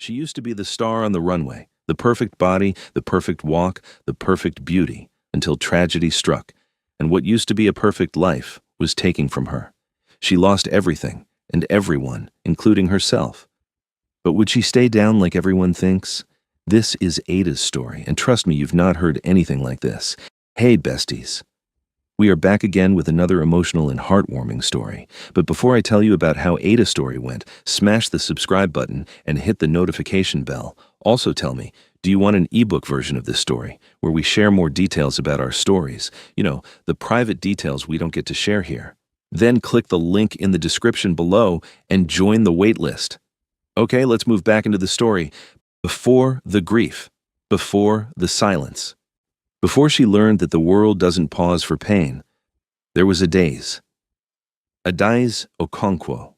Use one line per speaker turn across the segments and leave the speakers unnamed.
She used to be the star on the runway, the perfect body, the perfect walk, the perfect beauty, until tragedy struck, and what used to be a perfect life was taken from her. She lost everything and everyone, including herself. But would she stay down like everyone thinks? This is Ada's story, and trust me, you've not heard anything like this. Hey, besties. We are back again with another emotional and heartwarming story. But before I tell you about how Ada's story went, smash the subscribe button and hit the notification bell. Also tell me, do you want an ebook version of this story, where we share more details about our stories? You know, the private details we don't get to share here. Then click the link in the description below and join the waitlist. Okay, let's move back into the story. Before the grief, before the silence. Before she learned that the world doesn't pause for pain, there was Adaze Okonkwo.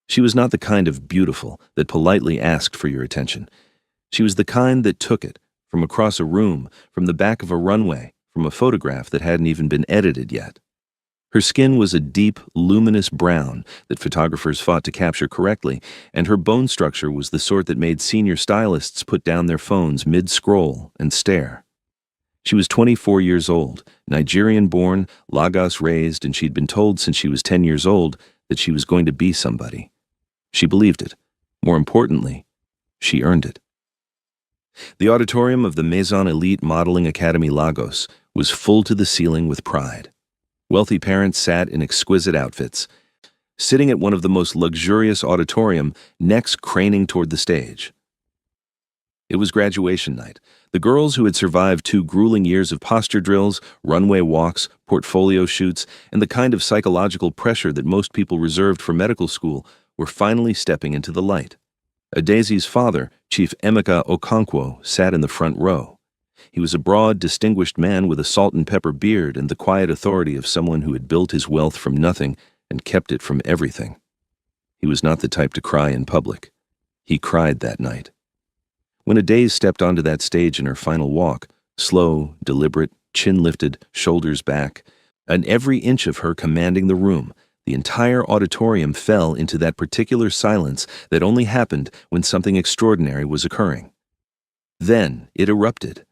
She was not the kind of beautiful that politely asked for your attention. She was the kind that took it, from across a room, from the back of a runway, from a photograph that hadn't even been edited yet. Her skin was a deep, luminous brown that photographers fought to capture correctly, and her bone structure was the sort that made senior stylists put down their phones mid-scroll and stare. She was 24 years old, Nigerian-born, Lagos-raised, and she'd been told since she was 10 years old that she was going to be somebody. She believed it. More importantly, she earned it. The auditorium of the Maison Elite Modeling Academy Lagos was full to the ceiling with pride. Wealthy parents sat in exquisite outfits, sitting at one of the most luxurious auditorium, necks craning toward the stage. It was graduation night. The girls who had survived 2 grueling years of posture drills, runway walks, portfolio shoots, and the kind of psychological pressure that most people reserved for medical school were finally stepping into the light. Adaze's father, Chief Emeka Okonkwo, sat in the front row. He was a broad, distinguished man with a salt-and-pepper beard and the quiet authority of someone who had built his wealth from nothing and kept it from everything. He was not the type to cry in public. He cried that night. When Adaze stepped onto that stage in her final walk, slow, deliberate, chin lifted, shoulders back, and every inch of her commanding the room, the entire auditorium fell into that particular silence that only happened when something extraordinary was occurring. Then it erupted.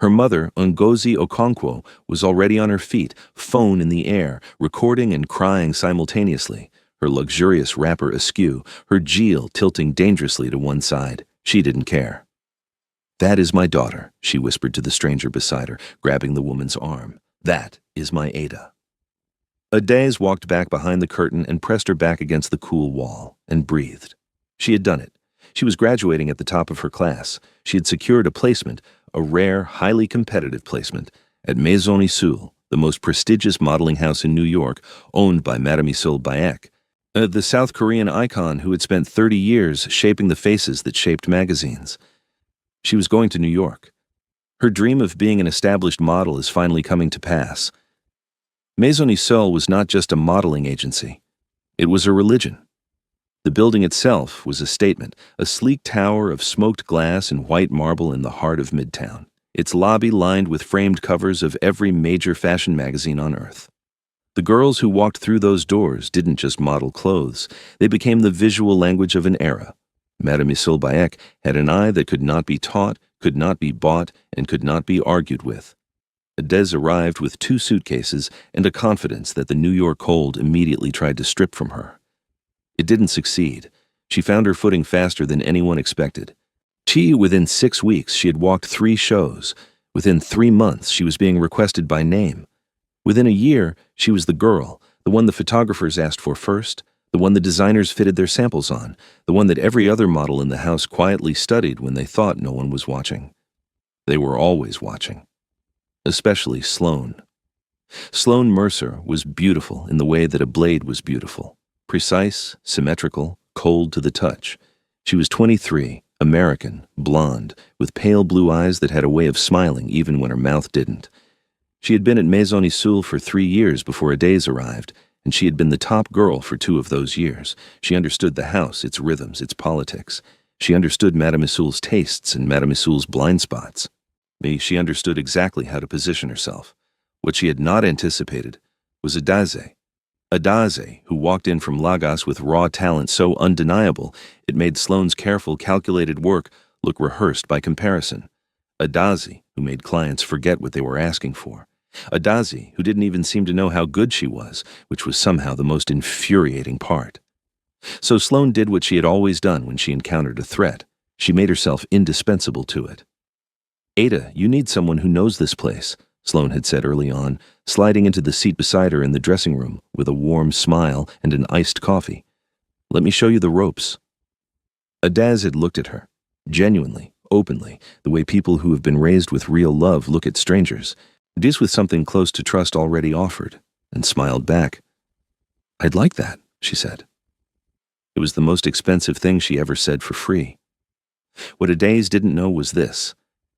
Her mother, Ngozi Okonkwo, was already on her feet, phone in the air, recording and crying simultaneously, her luxurious wrapper askew, her jewel tilting dangerously to one side. She didn't care. "That is my daughter," she whispered to the stranger beside her, grabbing the woman's arm. "That is my Ada." Adaze walked back behind the curtain and pressed her back against the cool wall, and breathed. She had done it. She was graduating at the top of her class. She had secured a placement, a rare, highly competitive placement, at Maison Isul, the most prestigious modeling house in New York, owned by Madame Isul Bayek, the South Korean icon who had spent 30 years shaping the faces that shaped magazines. She was going to New York. Her dream of being an established model is finally coming to pass. Maison Isul was not just a modeling agency. It was a religion. The building itself was a statement, a sleek tower of smoked glass and white marble in the heart of Midtown, its lobby lined with framed covers of every major fashion magazine on earth. The girls who walked through those doors didn't just model clothes, they became the visual language of an era. Madame Isul Bayek had an eye that could not be taught, could not be bought, and could not be argued with. Adaze arrived with 2 suitcases and a confidence that the New York cold immediately tried to strip from her. It didn't succeed. She found her footing faster than anyone expected. Within 6 weeks, she had walked 3 shows. Within 3 months, she was being requested by name. Within a year, she was the girl, the one the photographers asked for first, the one the designers fitted their samples on, the one that every other model in the house quietly studied when they thought no one was watching. They were always watching. Especially Sloane. Sloane Mercer was beautiful in the way that a blade was beautiful. Precise, symmetrical, cold to the touch. She was 23, American, blonde, with pale blue eyes that had a way of smiling even when her mouth didn't. She had been at Maison Isul for 3 years before Adaze arrived, and she had been the top girl for 2 of those years. She understood the house, its rhythms, its politics. She understood Madame Isul's tastes and Madame Isul's blind spots. She understood exactly how to position herself. What she had not anticipated was Adaze. Adaze, who walked in from Lagos with raw talent so undeniable it made Sloane's careful, calculated work look rehearsed by comparison. Adaze, who made clients forget what they were asking for. Adaze, who didn't even seem to know how good she was, which was somehow the most infuriating part. So Sloane did what she had always done when she encountered a threat. She made herself indispensable to it. "Ada, you need someone who knows this place," Sloane had said early on, sliding into the seat beside her in the dressing room with a warm smile and an iced coffee. "Let me show you the ropes." Adaz had looked at her, genuinely, openly, the way people who have been raised with real love look at strangers, this with something close to trust already offered, and smiled back. "I'd like that," she said. It was the most expensive thing she ever said for free. What Adaze didn't know was this.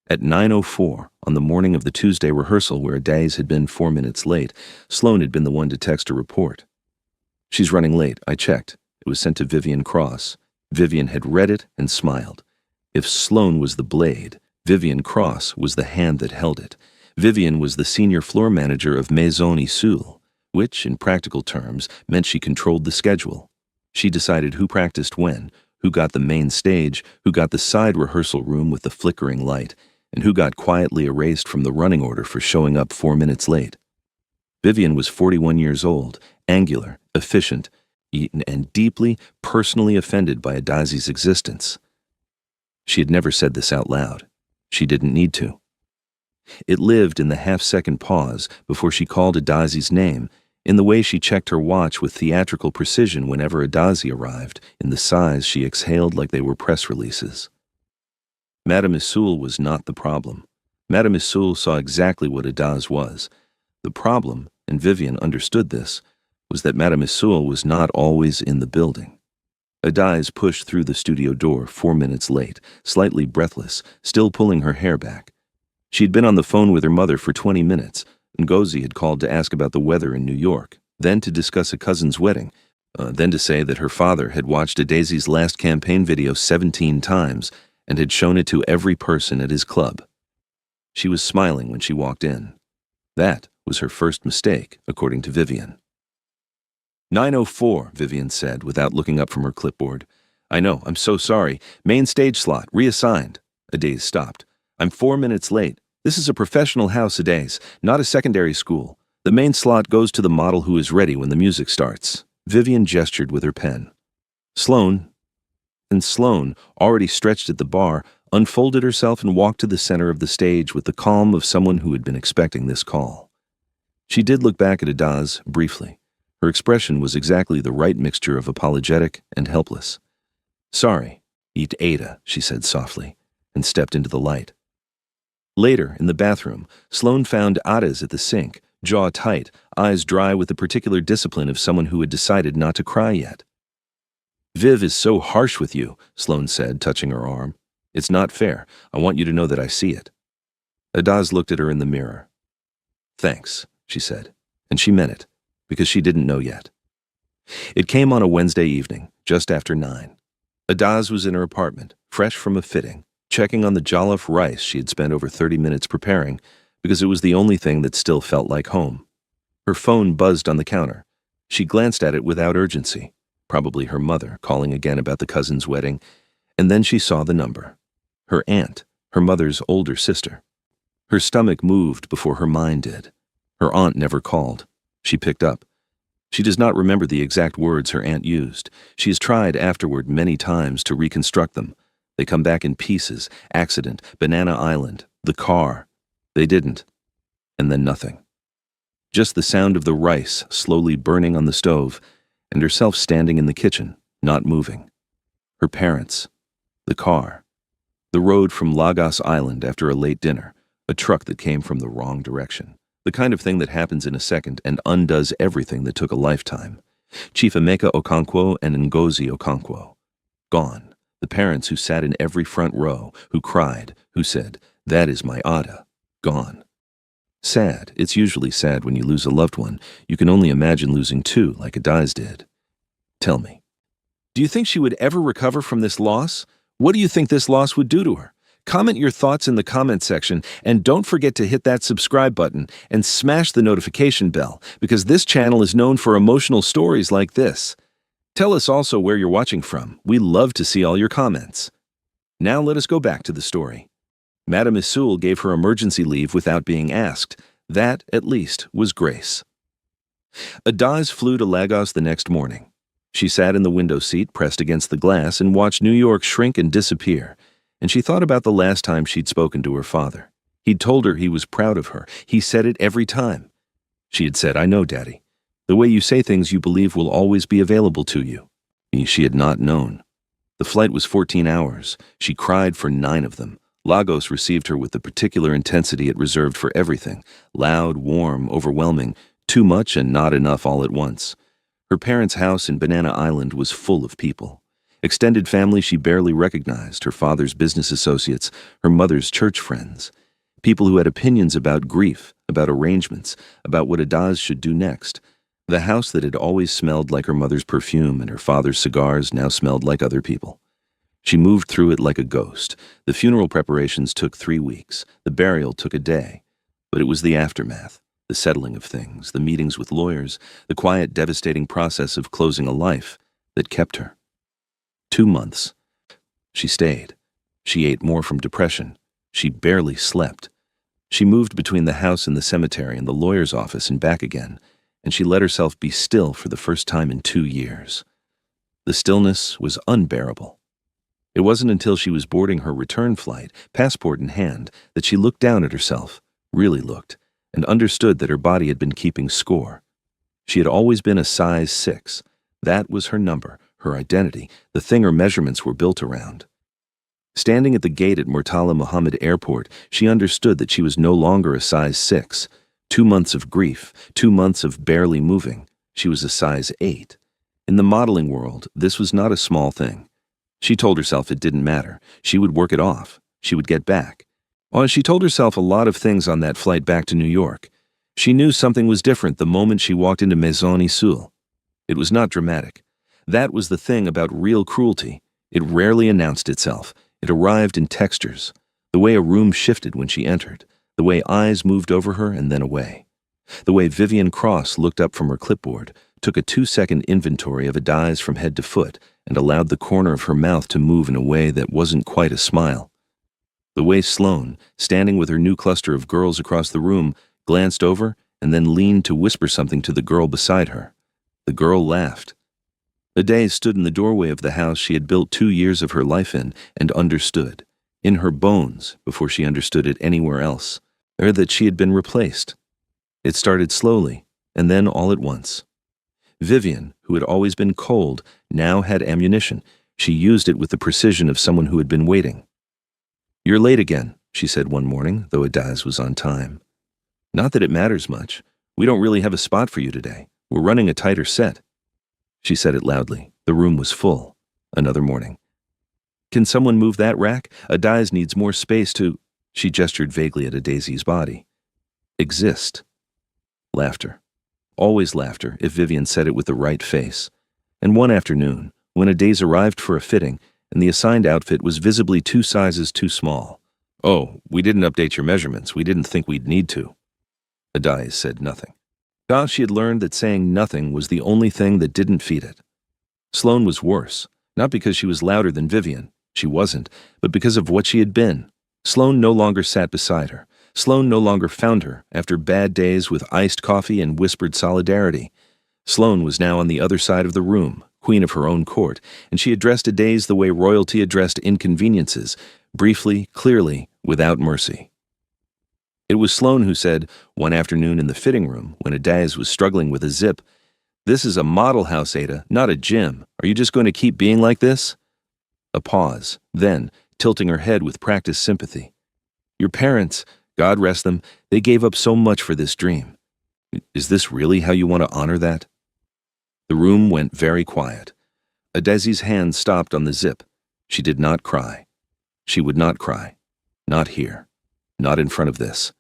At 9:04, on the morning of the Tuesday rehearsal where Adaze had been 4 minutes late, Sloane had been the one to text a report. "She's running late, I checked." It was sent to Vivian Cross. Vivian had read it and smiled. If Sloane was the blade, Vivian Cross was the hand that held it. Vivian was the senior floor manager of Maison Isoul, which, in practical terms, meant she controlled the schedule. She decided who practiced when, who got the main stage, who got the side rehearsal room with the flickering light, and who got quietly erased from the running order for showing up 4 minutes late. Vivian was 41 years old, angular, efficient, and deeply, personally offended by Adaze's existence. She had never said this out loud. She didn't need to. It lived in the half-second pause before she called Adaze's name, in the way she checked her watch with theatrical precision whenever Adaze arrived, in the sighs she exhaled like they were press releases. Madame Isoul was not the problem. Madame Isoul saw exactly what Adaze was. The problem, and Vivian understood this, was that Madame Isoul was not always in the building. Adaze pushed through the studio door 4 minutes late, slightly breathless, still pulling her hair back. She'd been on the phone with her mother for 20 minutes. Ngozi had called to ask about the weather in New York, then to discuss a cousin's wedding, then to say that her father had watched Adaze's last campaign video 17 times and had shown it to every person at his club. She was smiling when she walked in. That was her first mistake, according to Vivian. 9:04, Vivian said, without looking up from her clipboard. "I know, I'm so sorry. Main stage slot, reassigned." Adaze stopped. "I'm 4 minutes late. This is a professional house, Adaze, not a secondary school. The main slot goes to the model who is ready when the music starts." Vivian gestured with her pen. Sloane, already stretched at the bar, unfolded herself and walked to the center of the stage with the calm of someone who had been expecting this call. She did look back at Adaze briefly. Her expression was exactly the right mixture of apologetic and helpless. "Sorry, eat Ada," she said softly, and stepped into the light. Later, in the bathroom, Sloane found Adaze at the sink, jaw tight, eyes dry with the particular discipline of someone who had decided not to cry yet. "Viv is so harsh with you," Sloane said, touching her arm. "It's not fair. I want you to know that I see it." Adaze looked at her in the mirror. "Thanks," she said, and she meant it, because she didn't know yet. It came on a Wednesday evening, just after 9. Adaze was in her apartment, fresh from a fitting, checking on the jollof rice she had spent over 30 minutes preparing, because it was the only thing that still felt like home. Her phone buzzed on the counter. She glanced at it without urgency, probably her mother calling again about the cousin's wedding, and then she saw the number. Her aunt, her mother's older sister. Her stomach moved before her mind did. Her aunt never called. She picked up. She does not remember the exact words her aunt used. She has tried afterward many times to reconstruct them. They come back in pieces: accident, Banana Island, the car. They didn't. And then nothing. Just the sound of the rice slowly burning on the stove, and herself standing in the kitchen, not moving. Her parents. The car. The road from Lagos Island after a late dinner. A truck that came from the wrong direction. The kind of thing that happens in a second and undoes everything that took a lifetime. Chief Emeka Okonkwo and Ngozi Okonkwo. Gone. The parents who sat in every front row, who cried, who said, "That is my Ada." Gone. Sad. It's usually sad when you lose a loved one. You can only imagine losing two, like Adaze did. Tell me, do you think she would ever recover from this loss? What do you think this loss would do to her? Comment your thoughts in the comment section, and don't forget to hit that subscribe button and smash the notification bell, because this channel is known for emotional stories like this. Tell us also where you're watching from. We love to see all your comments. Now let us go back to the story. Madame Issoul gave her emergency leave without being asked. That, at least, was grace. Adaz flew to Lagos the next morning. She sat in the window seat pressed against the glass and watched New York shrink and disappear, and she thought about the last time she'd spoken to her father. He'd told her he was proud of her. He said it every time. She had said, "I know, Daddy. The way you say things you believe will always be available to you." She had not known. The flight was 14 hours. She cried for 9 of them. Lagos received her with the particular intensity it reserved for everything: loud, warm, overwhelming, too much and not enough all at once. Her parents' house in Banana Island was full of people. Extended family she barely recognized, her father's business associates, her mother's church friends. People who had opinions about grief, about arrangements, about what Adaz should do next. The house that had always smelled like her mother's perfume and her father's cigars now smelled like other people. She moved through it like a ghost. The funeral preparations took 3 weeks. The burial took a day. But it was the aftermath. The settling of things, the meetings with lawyers, the quiet, devastating process of closing a life that kept her. 2 months. She stayed. She ate more from depression. She barely slept. She moved between the house and the cemetery and the lawyer's office and back again, and she let herself be still for the first time in 2 years. The stillness was unbearable. It wasn't until she was boarding her return flight, passport in hand, that she looked down at herself, really looked, and understood that her body had been keeping score. She had always been a size 6. That was her number, her identity, the thing her measurements were built around. Standing at the gate at Murtala Muhammad Airport, she understood that she was no longer a size 6. 2 months of grief, 2 months of barely moving. She was a size 8. In the modeling world, this was not a small thing. She told herself it didn't matter. She would work it off. She would get back. She told herself a lot of things on that flight back to New York. She knew something was different the moment she walked into Maison Issoul. It was not dramatic. That was the thing about real cruelty. It rarely announced itself. It arrived in textures. The way a room shifted when she entered. The way eyes moved over her and then away. The way Vivian Cross looked up from her clipboard, took a 2-second inventory of Adaz from head to foot, and allowed the corner of her mouth to move in a way that wasn't quite a smile. The way Sloane, standing with her new cluster of girls across the room, glanced over and then leaned to whisper something to the girl beside her. The girl laughed. Adaz stood in the doorway of the house she had built 2 years of her life in and understood, in her bones before she understood it anywhere else, or that she had been replaced. It started slowly, and then all at once. Vivian, who had always been cold, now had ammunition. She used it with the precision of someone who had been waiting. "You're late again," she said one morning, though Adaz was on time. "Not that it matters much. We don't really have a spot for you today. We're running a tighter set." She said it loudly. The room was full. Another morning. "Can someone move that rack? Adaz needs more space to—" She gestured vaguely at Adazi's body. "Exist." Laughter. Always laughter, if Vivian said it with the right face. And one afternoon, when Adaz arrived for a fitting, and the assigned outfit was visibly 2 sizes too small. "Oh, we didn't update your measurements. We didn't think we'd need to." Adaz said nothing. She had learned that saying nothing was the only thing that didn't feed it. Sloane was worse, not because she was louder than Vivian. She wasn't, but because of what she had been. Sloane no longer sat beside her. Sloane no longer found her after bad days with iced coffee and whispered solidarity. Sloane was now on the other side of the room, queen of her own court, and she addressed Adaz the way royalty addressed inconveniences, briefly, clearly, without mercy. It was Sloane who said, one afternoon in the fitting room, when Adaz was struggling with a zip, "This is a model house, Ada, not a gym. Are you just going to keep being like this?" A pause, then, tilting her head with practiced sympathy. "Your parents, God rest them, they gave up so much for this dream. Is this really how you want to honor that?" The room went very quiet. Adazi's hand stopped on the zip. She did not cry. She would not cry. Not here. Not in front of this.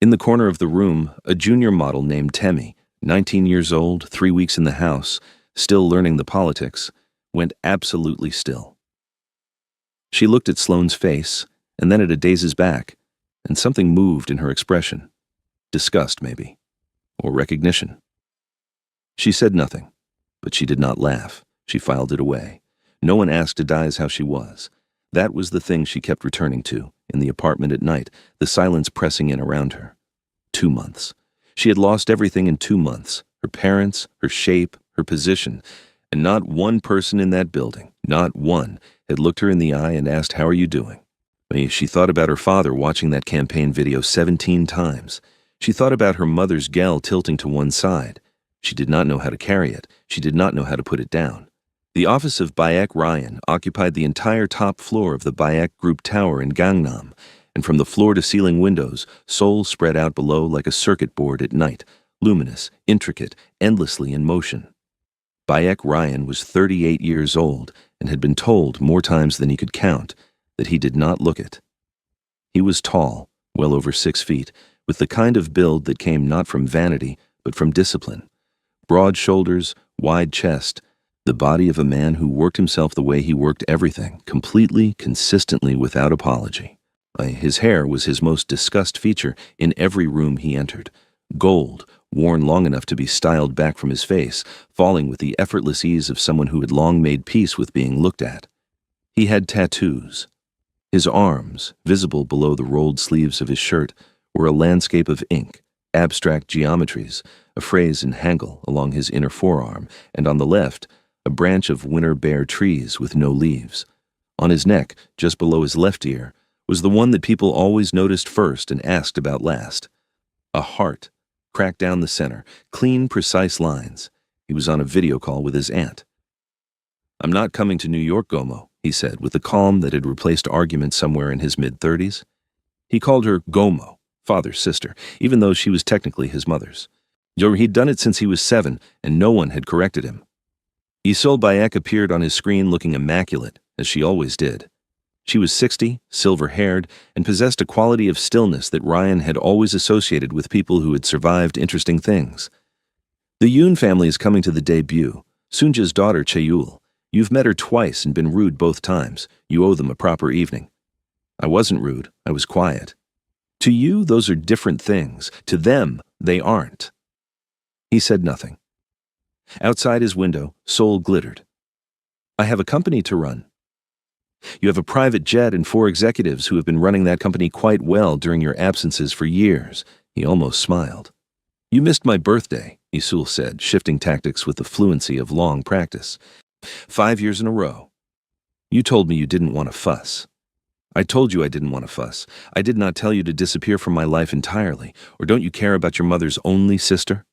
In the corner of the room, a junior model named Temi, 19 years old, 3 weeks in the house, still learning the politics, went absolutely still. She looked at Sloane's face, and then at Adaz's back, and something moved in her expression. Disgust, maybe, or recognition. She said nothing, but she did not laugh. She filed it away. No one asked Adaz how she was. That was the thing she kept returning to, in the apartment at night, the silence pressing in around her. 2 months. She had lost everything in 2 months, her parents, her shape, her position, and not one person in that building, not one, had looked her in the eye and asked, "How are you doing?" She thought about her father watching that campaign video 17 times. She thought about her mother's gel tilting to one side. She did not know how to carry it. She did not know how to put it down. The office of Bayek Ryan occupied the entire top floor of the Bayek Group Tower in Gangnam, and from the floor-to-ceiling windows, Seoul spread out below like a circuit board at night, luminous, intricate, endlessly in motion. Bayek Ryan was 38 years old and had been told, more times than he could count, that he did not look it. He was tall, well over 6 feet, with the kind of build that came not from vanity, but from discipline. Broad shoulders, wide chest, the body of a man who worked himself the way he worked everything, completely, consistently, without apology. His hair was his most discussed feature in every room he entered. Gold, worn long enough to be styled back from his face, falling with the effortless ease of someone who had long made peace with being looked at. He had tattoos. His arms, visible below the rolled sleeves of his shirt, were a landscape of ink, abstract geometries, a phrase in Hangul along his inner forearm, and on the left, a branch of winter bare trees with no leaves. On his neck, just below his left ear, was the one that people always noticed first and asked about last. A heart, cracked down the center, clean, precise lines. He was on a video call with his aunt. "I'm not coming to New York, Gomo," he said, with the calm that had replaced argument somewhere in his mid-30s. He called her Gomo, father's sister, even though she was technically his mother's. He'd done it since he was 7, and no one had corrected him. Isol Bayek appeared on his screen looking immaculate, as she always did. She was 60, silver-haired, and possessed a quality of stillness that Ryan had always associated with people who had survived interesting things. "The Yoon family is coming to the debut. Sunja's daughter, Cheyul. You've met her twice and been rude both times. You owe them a proper evening." "I wasn't rude. I was quiet." "To you, those are different things. To them, they aren't." He said nothing. Outside his window, Seoul glittered. "I have a company to run." "You have a private jet and 4 executives who have been running that company quite well during your absences for years." He almost smiled. "You missed my birthday," Isul said, shifting tactics with the fluency of long practice. 5 years in a row. "You told me you didn't want to fuss." "I told you I didn't want to fuss. I did not tell you to disappear from my life entirely. Or don't you care about your mother's only sister?"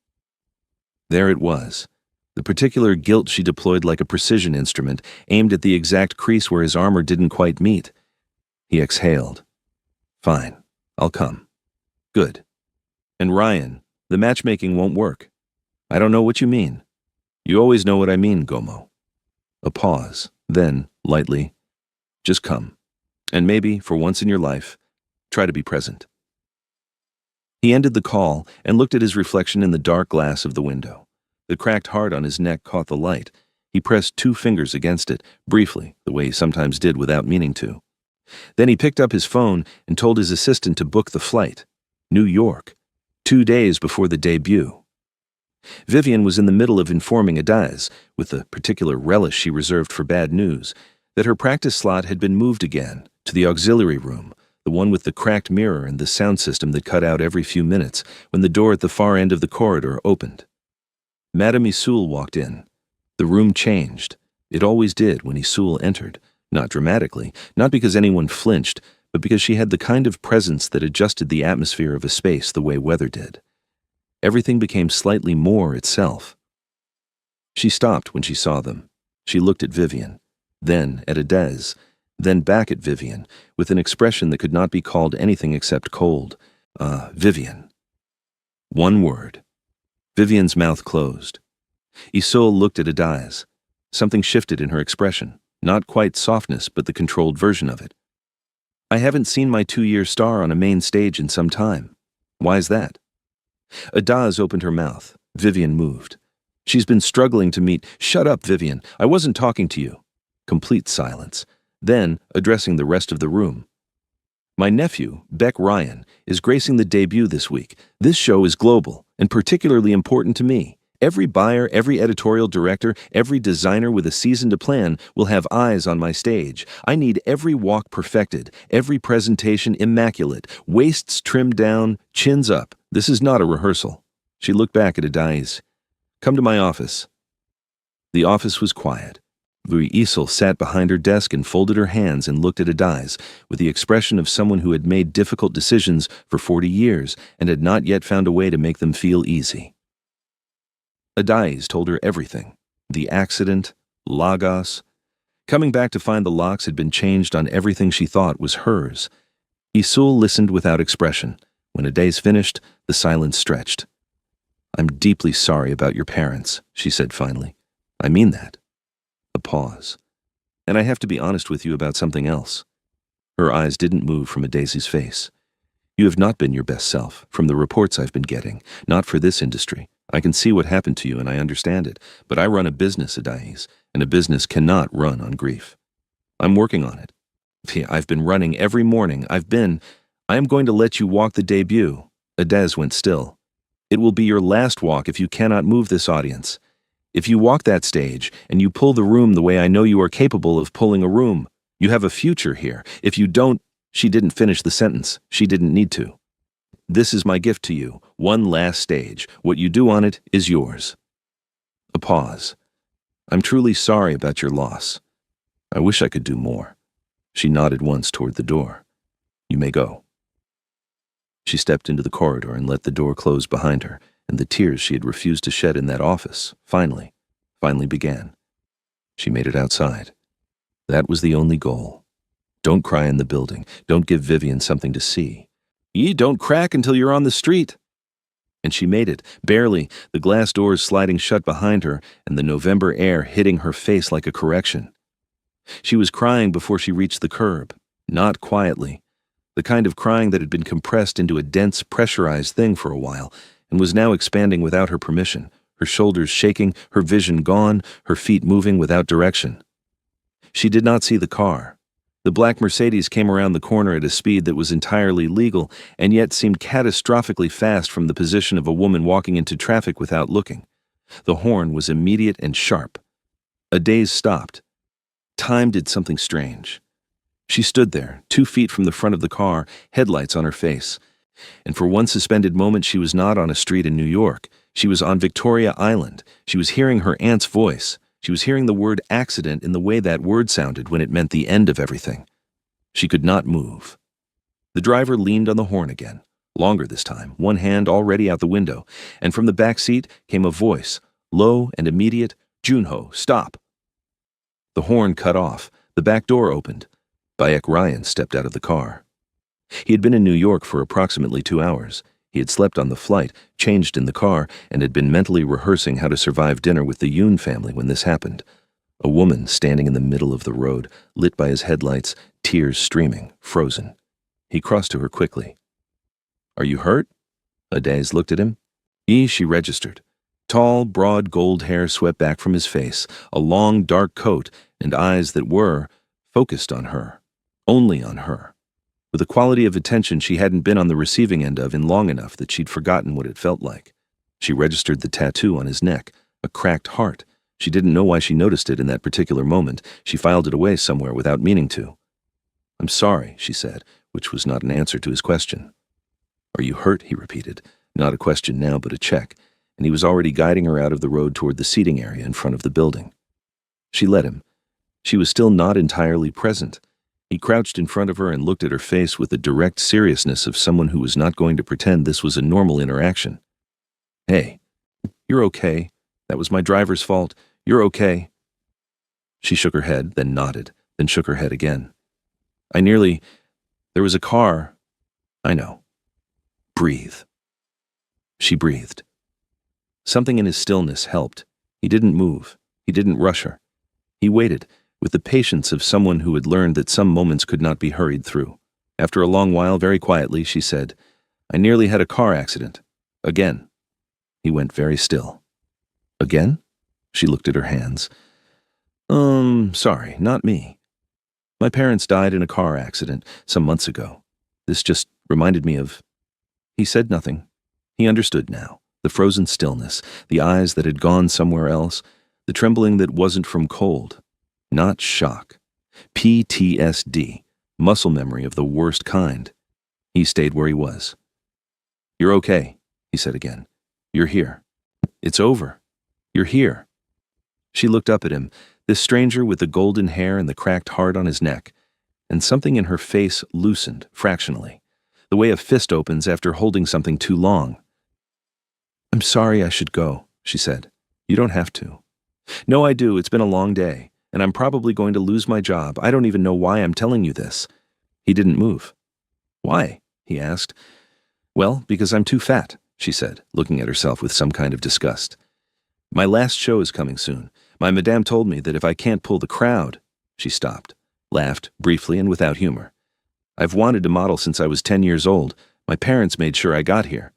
There it was. The particular guilt she deployed like a precision instrument, aimed at the exact crease where his armor didn't quite meet. He exhaled. "Fine, I'll come." "Good. And Ryan, the matchmaking won't work." "I don't know what you mean." "You always know what I mean, Gomo." A pause, then, lightly, "Just come. And maybe, for once in your life, try to be present." He ended the call and looked at his reflection in the dark glass of the window. The cracked heart on his neck caught the light. He pressed 2 fingers against it, briefly, the way he sometimes did without meaning to. Then he picked up his phone and told his assistant to book the flight. New York. 2 days before the debut. Vivian was in the middle of informing Adaz, with the particular relish she reserved for bad news, that her practice slot had been moved again, to the auxiliary room, the one with the cracked mirror and the sound system that cut out every few minutes when the door at the far end of the corridor opened. Madame Isul walked in. The room changed. It always did when Isul entered, not dramatically, not because anyone flinched, but because she had the kind of presence that adjusted the atmosphere of a space the way weather did. Everything became slightly more itself. She stopped when she saw them. She looked at Vivian, then at Adez, then back at Vivian, with an expression that could not be called anything except cold. Vivian. One word. Vivian's mouth closed. Isolde looked at Adaz. Something shifted in her expression, not quite softness, but the controlled version of it. "I haven't seen my 2-year star on a main stage in some time. Why's that?" Adaz opened her mouth. Vivian moved. "She's been struggling to meet—" "Shut up, Vivian. I wasn't talking to you." Complete silence. Then, addressing the rest of the room. My nephew, Beck Ryan, is gracing the debut this week. This show is global and particularly important to me. Every buyer, every editorial director, every designer with a season to plan will have eyes on my stage. I need every walk perfected, every presentation immaculate, waists trimmed down, chins up. This is not a rehearsal. She looked back at Adais. Come to my office. The office was quiet. Isel sat behind her desk and folded her hands and looked at Adais with the expression of someone who had made difficult decisions for 40 years and had not yet found a way to make them feel easy. Adais told her everything. The accident, Lagos. Coming back to find the locks had been changed on everything she thought was hers. Isul listened without expression. When Adais finished, the silence stretched. I'm deeply sorry about your parents, she said finally. I mean that. A pause. And I have to be honest with you about something else. Her eyes didn't move from Adais's face. You have not been your best self, from the reports I've been getting, not for this industry. I can see what happened to you and I understand it, but I run a business, Adais, and a business cannot run on grief. I'm working on it. I've been running every morning. I am going to let you walk the debut. Adais went still. It will be your last walk if you cannot move this audience. If you walk that stage and you pull the room the way I know you are capable of pulling a room, you have a future here. If you don't, she didn't finish the sentence. She didn't need to. This is my gift to you, one last stage. What you do on it is yours. A pause. I'm truly sorry about your loss. I wish I could do more. She nodded once toward the door. You may go. She stepped into the corridor and let the door close behind her, and the tears she had refused to shed in that office, finally began. She made it outside. That was the only goal. Don't cry in the building. Don't give Vivian something to see. Ye don't crack until you're on the street. And she made it, barely, the glass doors sliding shut behind her and the November air hitting her face like a correction. She was crying before she reached the curb, not quietly, the kind of crying that had been compressed into a dense, pressurized thing for a while and was now expanding without her permission, her shoulders shaking, her vision gone, her feet moving without direction. She did not see the car. The black Mercedes came around the corner at a speed that was entirely legal and yet seemed catastrophically fast from the position of a woman walking into traffic without looking. The horn was immediate and sharp. Adais stopped. Time did something strange. She stood there, 2 feet from the front of the car, headlights on her face. And for one suspended moment she was not on a street in New York. She was on Victoria Island. She was hearing her aunt's voice. She was hearing the word accident in the way that word sounded when it meant the end of everything. She could not move. The driver leaned on the horn again, longer this time, one hand already out the window, and from the back seat came a voice, low and immediate, Junho, stop. The horn cut off. The back door opened. Beck Ryan stepped out of the car. He had been in New York for approximately 2 hours. He had slept on the flight, changed in the car, and had been mentally rehearsing how to survive dinner with the Yoon family when this happened. A woman standing in the middle of the road, lit by his headlights, tears streaming, frozen. He crossed to her quickly. Are you hurt? Adais looked at him. She registered. Tall, broad gold hair swept back from his face, a long, dark coat, and eyes that were focused on her, only on her, with a quality of attention she hadn't been on the receiving end of in long enough that she'd forgotten what it felt like. She registered the tattoo on his neck, a cracked heart. She didn't know why she noticed it in that particular moment. She filed it away somewhere without meaning to. I'm sorry, she said, which was not an answer to his question. Are you hurt? He repeated, not a question now but a check, and he was already guiding her out of the road toward the seating area in front of the building. She let him. She was still not entirely present. He crouched in front of her and looked at her face with the direct seriousness of someone who was not going to pretend this was a normal interaction. Hey, you're okay. That was my driver's fault. You're okay. She shook her head, then nodded, then shook her head again. There was a car. I know. Breathe. She breathed. Something in his stillness helped. He didn't move. He didn't rush her. He waited, with the patience of someone who had learned that some moments could not be hurried through. After a long while, very quietly, she said, I nearly had a car accident. Again. He went very still. Again? She looked at her hands. Sorry, not me. My parents died in a car accident some months ago. This just reminded me of... He said nothing. He understood now. The frozen stillness, the eyes that had gone somewhere else, the trembling that wasn't from cold. Not shock. PTSD, muscle memory of the worst kind. He stayed where he was. "You're okay," he said again. "You're here. It's over. You're here." She looked up at him, this stranger with the golden hair and the cracked heart on his neck, and something in her face loosened fractionally, the way a fist opens after holding something too long. "I'm sorry I should go," she said. "You don't have to." "No, I do. It's been a long day, and I'm probably going to lose my job. I don't even know why I'm telling you this." He didn't move. "Why?" he asked. "Well, because I'm too fat," she said, looking at herself with some kind of disgust. "My last show is coming soon. My madame told me that if I can't pull the crowd..." She stopped, laughed briefly and without humor. "I've wanted to model since I was 10 years old. My parents made sure I got here.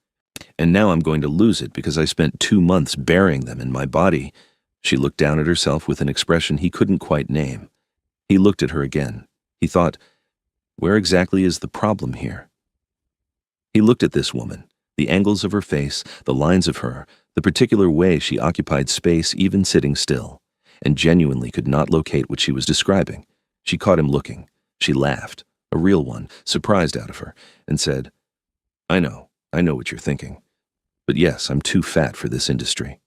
And now I'm going to lose it because I spent 2 months burying them in my body." She looked down at herself with an expression he couldn't quite name. He looked at her again. He thought, where exactly is the problem here? He looked at this woman, the angles of her face, the lines of her, the particular way she occupied space even sitting still, and genuinely could not locate what she was describing. She caught him looking. She laughed, a real one, surprised out of her, and said, I know what you're thinking. But yes, I'm too fat for this industry."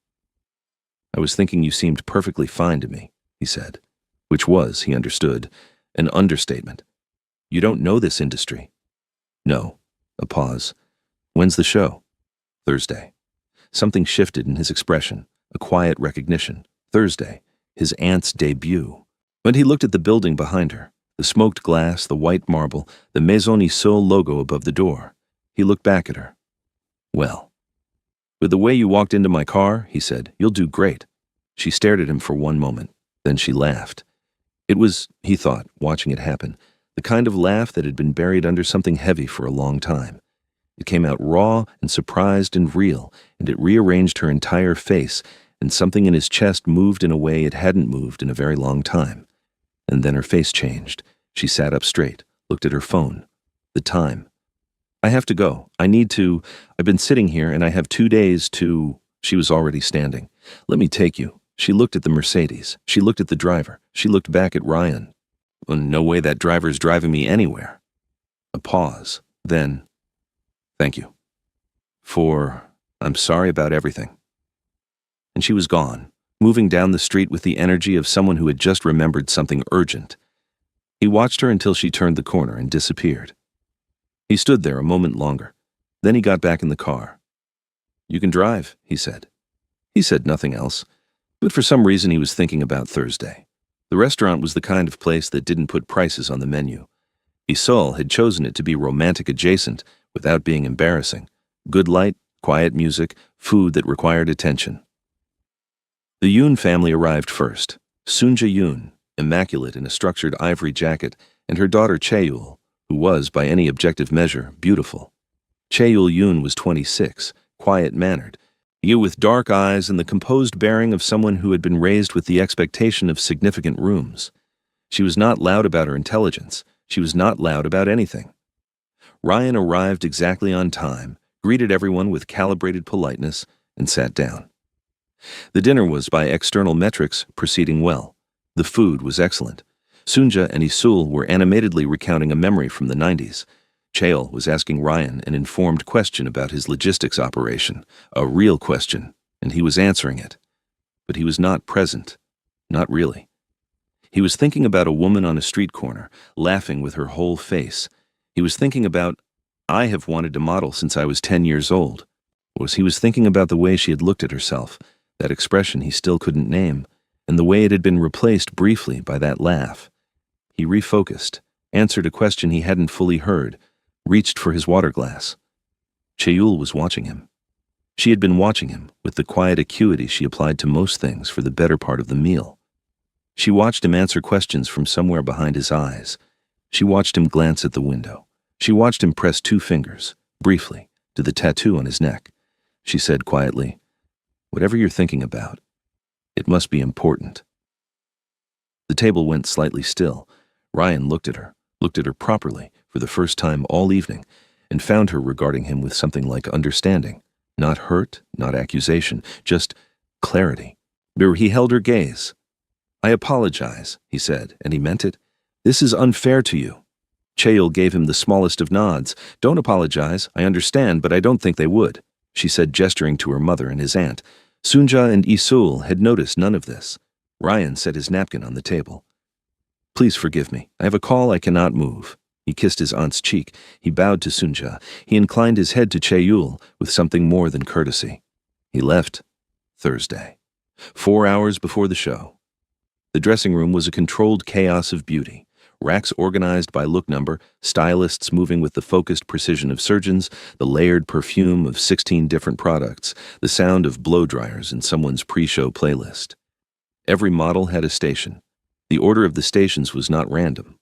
"I was thinking you seemed perfectly fine to me," he said, which was, he understood, an understatement. "You don't know this industry." "No." A pause. "When's the show?" "Thursday." Something shifted in his expression, a quiet recognition. Thursday, his aunt's debut. But he looked at the building behind her, the smoked glass, the white marble, the Maison Issole logo above the door. He looked back at her. "Well, with the way you walked into my car," he said, "you'll do great." She stared at him for one moment. Then she laughed. It was, he thought, watching it happen, the kind of laugh that had been buried under something heavy for a long time. It came out raw and surprised and real, and it rearranged her entire face, and something in his chest moved in a way it hadn't moved in a very long time. And then her face changed. She sat up straight, looked at her phone. The time. "I have to go. I've been sitting here and I have 2 days to..." She was already standing. "Let me take you." She looked at the Mercedes. She looked at the driver. She looked back at Ryan. "Well, no way that driver's driving me anywhere." A pause. Then, "Thank you. I'm sorry about everything." And she was gone, moving down the street with the energy of someone who had just remembered something urgent. He watched her until she turned the corner and disappeared. He stood there a moment longer. Then he got back in the car. "You can drive," he said. He said nothing else, but for some reason he was thinking about Thursday. The restaurant was the kind of place that didn't put prices on the menu. Issole had chosen it to be romantic adjacent without being embarrassing. Good light, quiet music, food that required attention. The Yoon family arrived first. Sunja Yoon, immaculate in a structured ivory jacket, and her daughter Chaeul, who was, by any objective measure, beautiful. Chaeul Yoon was 26, quiet-mannered, you with dark eyes and the composed bearing of someone who had been raised with the expectation of significant rooms. She was not loud about her intelligence. She was not loud about anything. Ryan arrived exactly on time, greeted everyone with calibrated politeness, and sat down. The dinner was, by external metrics, proceeding well. The food was excellent. Sunja and Issole were animatedly recounting a memory from the 90s. Chaeul was asking Ryan an informed question about his logistics operation, a real question, and he was answering it. But he was not present. Not really. He was thinking about a woman on a street corner, laughing with her whole face. He was thinking about, "I have wanted to model since I was 10 years old." He was thinking about the way she had looked at herself, that expression he still couldn't name, and the way it had been replaced briefly by that laugh. He refocused, answered a question he hadn't fully heard, reached for his water glass. Chaeul was watching him. She had been watching him with the quiet acuity she applied to most things for the better part of the meal. She watched him answer questions from somewhere behind his eyes. She watched him glance at the window. She watched him press 2 fingers, briefly, to the tattoo on his neck. She said quietly, "Whatever you're thinking about, it must be important." The table went slightly still. Ryan looked at her properly, for for the first time all evening and found her regarding him with something like understanding. Not hurt, not accusation, just clarity. He held her gaze. "I apologize," he said, and he meant it. "This is unfair to you." Cheol gave him the smallest of nods. "Don't apologize. I understand, but I don't think they would," she said, gesturing to her mother and his aunt. Sunja and Isul had noticed none of this. Ryan set his napkin on the table. "Please forgive me. I have a call I cannot move." He kissed his aunt's cheek. He bowed to Sunja. He inclined his head to Cheol with something more than courtesy. He left Thursday, 4 hours before the show. The dressing room was a controlled chaos of beauty. Racks organized by look number, stylists moving with the focused precision of surgeons, the layered perfume of 16 different products, the sound of blow dryers in someone's pre-show playlist. Every model had a station. The order of the stations was not random.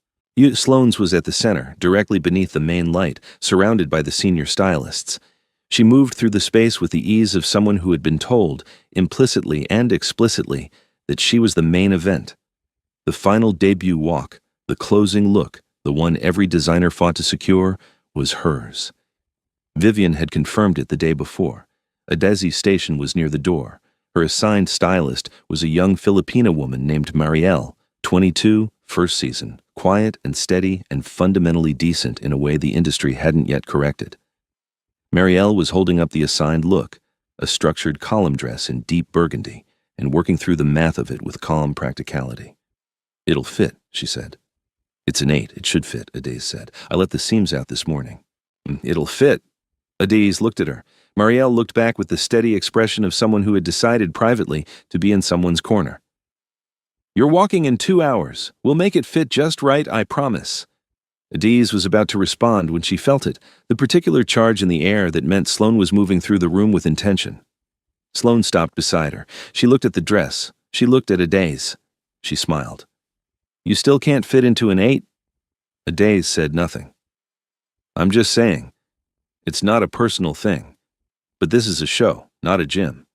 Sloane's was at the center, directly beneath the main light, surrounded by the senior stylists. She moved through the space with the ease of someone who had been told, implicitly and explicitly, that she was the main event. The final debut walk, the closing look, the one every designer fought to secure, was hers. Vivian had confirmed it the day before. Adezi's station was near the door. Her assigned stylist was a young Filipina woman named Marielle, 22, first season, quiet and steady and fundamentally decent in a way the industry hadn't yet corrected. Marielle was holding up the assigned look, a structured column dress in deep burgundy, and working through the math of it with calm practicality. "It'll fit," she said. "It's an 8. It should fit," Adez said. "I let the seams out this morning." "It'll fit." Adez looked at her. Marielle looked back with the steady expression of someone who had decided privately to be in someone's corner. "You're walking in 2 hours. We'll make it fit just right, I promise." Adez was about to respond when she felt it, the particular charge in the air that meant Sloane was moving through the room with intention. Sloane stopped beside her. She looked at the dress. She looked at Adez. She smiled. "You still can't fit into an 8? Adez said nothing. "I'm just saying. It's not a personal thing. But this is a show, not a gym."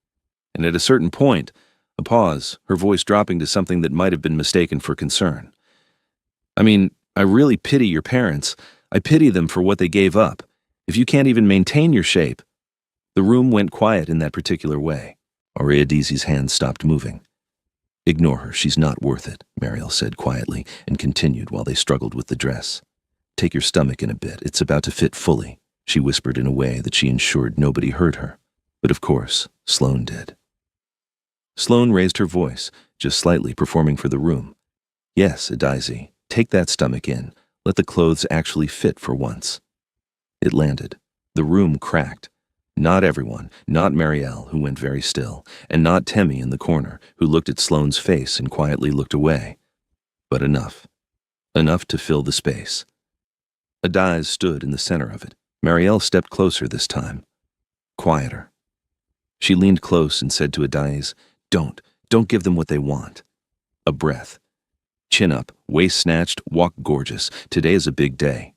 And at a certain point, a pause, her voice dropping to something that might have been mistaken for concern. "I mean, I really pity your parents. I pity them for what they gave up. If you can't even maintain your shape." The room went quiet in that particular way. Aureadezi's hands stopped moving. "Ignore her, she's not worth it," Marielle said quietly, and continued while they struggled with the dress. "Take your stomach in a bit, it's about to fit fully," she whispered in a way that she ensured nobody heard her. But of course, Sloane did. Sloane raised her voice, just slightly, performing for the room. "Yes, Adezi, take that stomach in. Let the clothes actually fit for once." It landed. The room cracked. Not everyone, not Marielle, who went very still, and not Temmie in the corner, who looked at Sloane's face and quietly looked away. But enough. Enough to fill the space. Adez stood in the center of it. Marielle stepped closer this time. Quieter. She leaned close and said to Adez, Don't give them what they want." A breath. "Chin up, waist snatched, walk gorgeous. Today is a big day."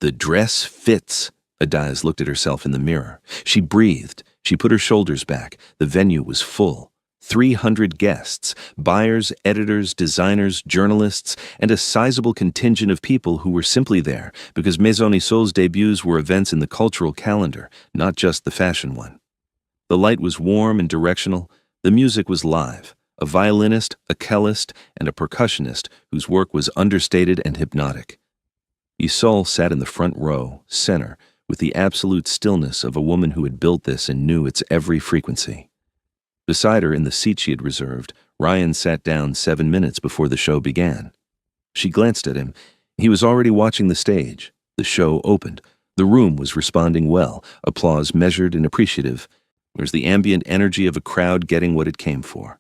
"The dress fits." Adez looked at herself in the mirror. She breathed. She put her shoulders back. The venue was full. 300 guests, buyers, editors, designers, journalists, and a sizable contingent of people who were simply there because Maison Isol's debuts were events in the cultural calendar, not just the fashion one. The light was warm and directional. The music was live. A violinist, a cellist, and a percussionist whose work was understated and hypnotic. Isol sat in the front row, center, with the absolute stillness of a woman who had built this and knew its every frequency. Beside her, in the seat she had reserved, Ryan sat down 7 minutes before the show began. She glanced at him. He was already watching the stage. The show opened. The room was responding well, applause measured and appreciative. There was the ambient energy of a crowd getting what it came for.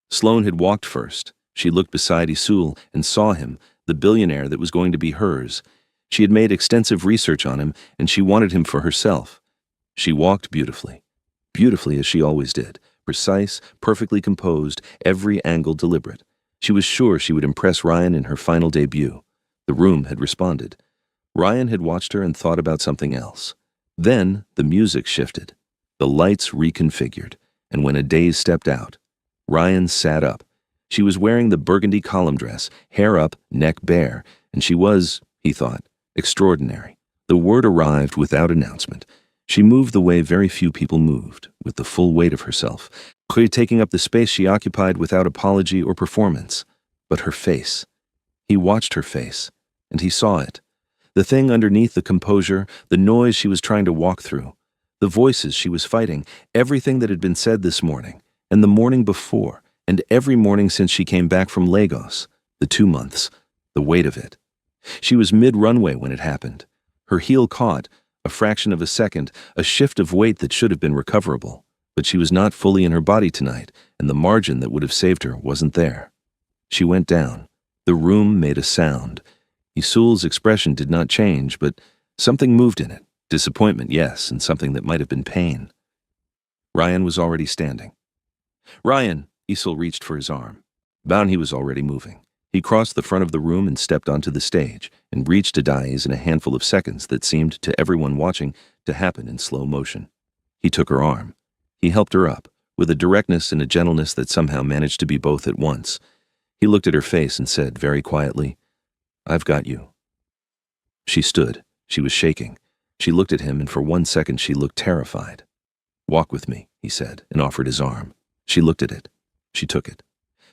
Sloane had walked first. She looked beside Isul and saw him, the billionaire that was going to be hers. She had made extensive research on him, and she wanted him for herself. She walked beautifully. Beautifully as she always did. Precise, perfectly composed, every angle deliberate. She was sure she would impress Ryan in her final debut. The room had responded. Ryan had watched her and thought about something else. Then the music shifted. The lights reconfigured, and when Adez stepped out, Ryan sat up. She was wearing the burgundy column dress, hair up, neck bare, and she was, he thought, Extraordinary. The word arrived without announcement. She moved the way very few people moved, with the full weight of herself, taking up the space she occupied without apology or performance. But her face. He watched her face, and he saw it. The thing underneath the composure, the noise she was trying to walk through, the voices she was fighting, everything that had been said this morning, and the morning before, and every morning since she came back from Lagos, the 2 months, the weight of it. She was mid-runway when it happened. Her heel caught, a fraction of a second, a shift of weight that should have been recoverable. But she was not fully in her body tonight, and the margin that would have saved her wasn't there. She went down. The room made a sound. Isul's expression did not change, but something moved in it. Disappointment, yes, and something that might have been pain. Ryan was already standing. "Ryan!" Isul reached for his arm. Bound he was already moving. He crossed the front of the room and stepped onto the stage, and reached Adai's in a handful of seconds that seemed to everyone watching to happen in slow motion. He took her arm. He helped her up, with a directness and a gentleness that somehow managed to be both at once. He looked at her face and said very quietly, "I've got you." She stood. She was shaking. She looked at him, and for 1 second she looked terrified. "Walk with me," he said, and offered his arm. She looked at it. She took it.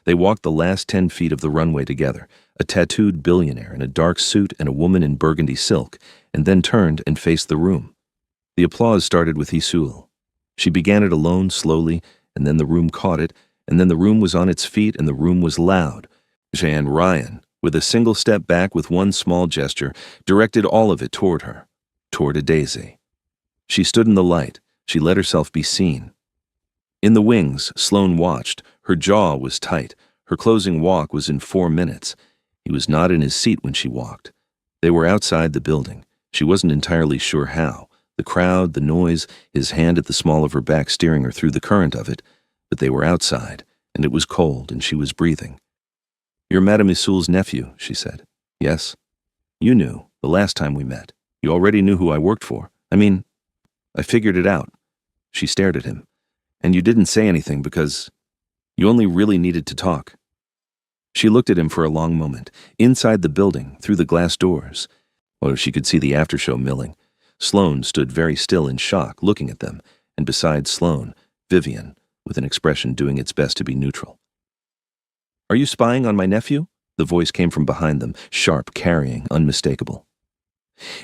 They walked the last 10 feet of the runway together, a tattooed billionaire in a dark suit and a woman in burgundy silk, and then turned and faced the room. The applause started with Isul. She began it alone, slowly, and then the room caught it, and then the room was on its feet, and the room was loud. And Ryan, with a single step back with one small gesture, directed all of it toward her, toward Adai. She stood in the light. She let herself be seen. In the wings, Sloane watched. Her jaw was tight. Her closing walk was in 4 minutes. He was not in his seat when she walked. They were outside the building. She wasn't entirely sure how. The crowd, the noise, his hand at the small of her back steering her through the current of it. But they were outside, and it was cold, and she was breathing. "You're Madame Isul's nephew," she said. "Yes." "You knew, the last time we met. You already knew who I worked for. I figured it out." She stared at him. "And you didn't say anything because you only really needed to talk." She looked at him for a long moment, inside the building, through the glass doors. She could see the aftershow milling. Sloane stood very still in shock, looking at them, and beside Sloane, Vivian, with an expression doing its best to be neutral. "Are you spying on my nephew?" The voice came from behind them, sharp, carrying, unmistakable.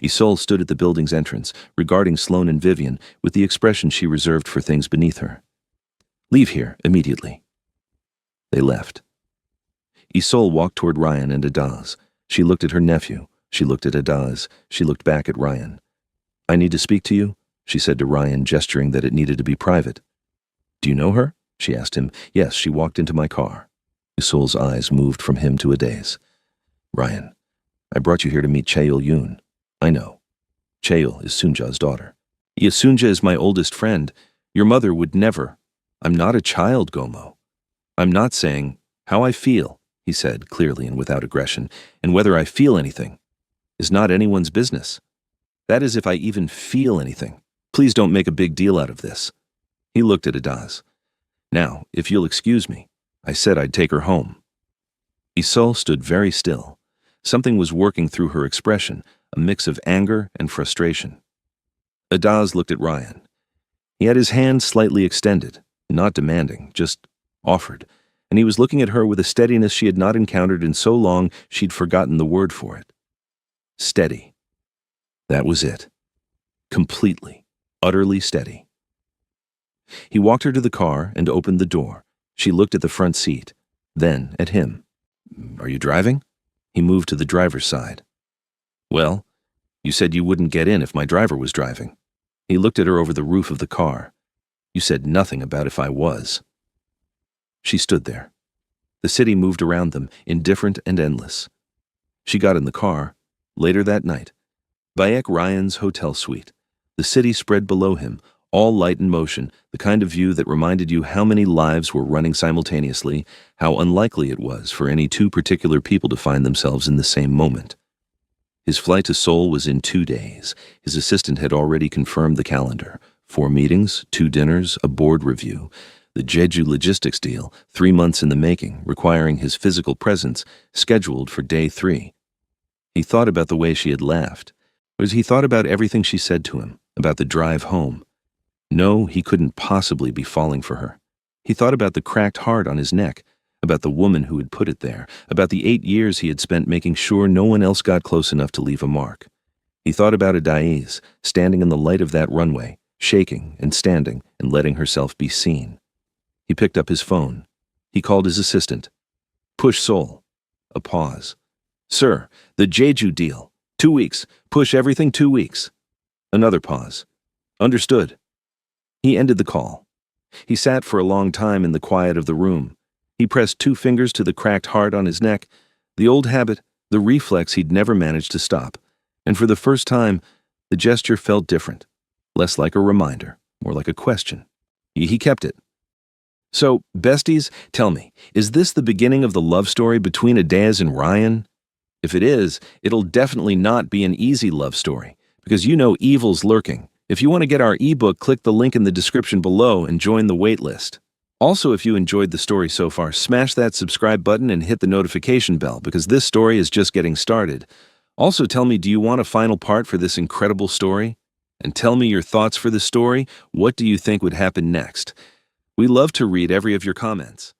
Isul stood at the building's entrance, regarding Sloane and Vivian with the expression she reserved for things beneath her. "Leave here, immediately." They left. Isul walked toward Ryan and Adai. She looked at her nephew. She looked at Adai. She looked back at Ryan. "I need to speak to you," she said to Ryan, gesturing that it needed to be private. "Do you know her?" she asked him. "Yes, she walked into my car." Isul's eyes moved from him to Adai's. "Ryan, I brought you here to meet Cheol-Yoon. I know. Cheol is Sunja's daughter." "Yes, Sunja is my oldest friend. Your mother would never." "I'm not a child, Gomo. I'm not saying how I feel," he said, clearly and without aggression, "and whether I feel anything is not anyone's business. That is, if I even feel anything. Please don't make a big deal out of this." He looked at Adai. "Now, if you'll excuse me, I said I'd take her home." Isul stood very still. Something was working through her expression, a mix of anger and frustration. Adai looked at Ryan. He had his hand slightly extended, not demanding, just offered, and he was looking at her with a steadiness she had not encountered in so long she'd forgotten the word for it. Steady. That was it. Completely, utterly steady. He walked her to the car and opened the door. She looked at the front seat, then at him. "Are you driving?" He moved to the driver's side. "Well, you said you wouldn't get in if my driver was driving." He looked at her over the roof of the car. "You said nothing about if I was." She stood there. The city moved around them, indifferent and endless. She got in the car. Later that night, Bayek Ryan's hotel suite. The city spread below him, all light and motion, the kind of view that reminded you how many lives were running simultaneously, how unlikely it was for any two particular people to find themselves in the same moment. His flight to Seoul was in 2 days. His assistant had already confirmed the calendar. 4 meetings, 2 dinners, a board review. The Jeju logistics deal, 3 months in the making, requiring his physical presence, scheduled for day 3. He thought about the way she had laughed. He thought about everything she said to him, about the drive home. No, he couldn't possibly be falling for her. He thought about the cracked heart on his neck, about the woman who had put it there, about the 8 years he had spent making sure no one else got close enough to leave a mark. He thought about Adaiz, standing in the light of that runway, shaking and standing and letting herself be seen. He picked up his phone. He called his assistant. Push Seoul. A pause. Sir, the Jeju deal. 2 weeks. Push everything 2 weeks. Another pause. Understood. He ended the call. He sat for a long time in the quiet of the room. He pressed 2 fingers to the cracked heart on his neck, the old habit, the reflex he'd never managed to stop. And for the first time, the gesture felt different, less like a reminder, more like a question. He kept it. So, besties, tell me, is this the beginning of the love story between Adaiz and Ryan? If it is, it'll definitely not be an easy love story, because you know evil's lurking. If you want to get our ebook, click the link in the description below and join the waitlist. Also, if you enjoyed the story so far, smash that subscribe button and hit the notification bell, because this story is just getting started. Also, tell me, do you want a final part for this incredible story? And tell me your thoughts for the story. What do you think would happen next? We love to read every of your comments.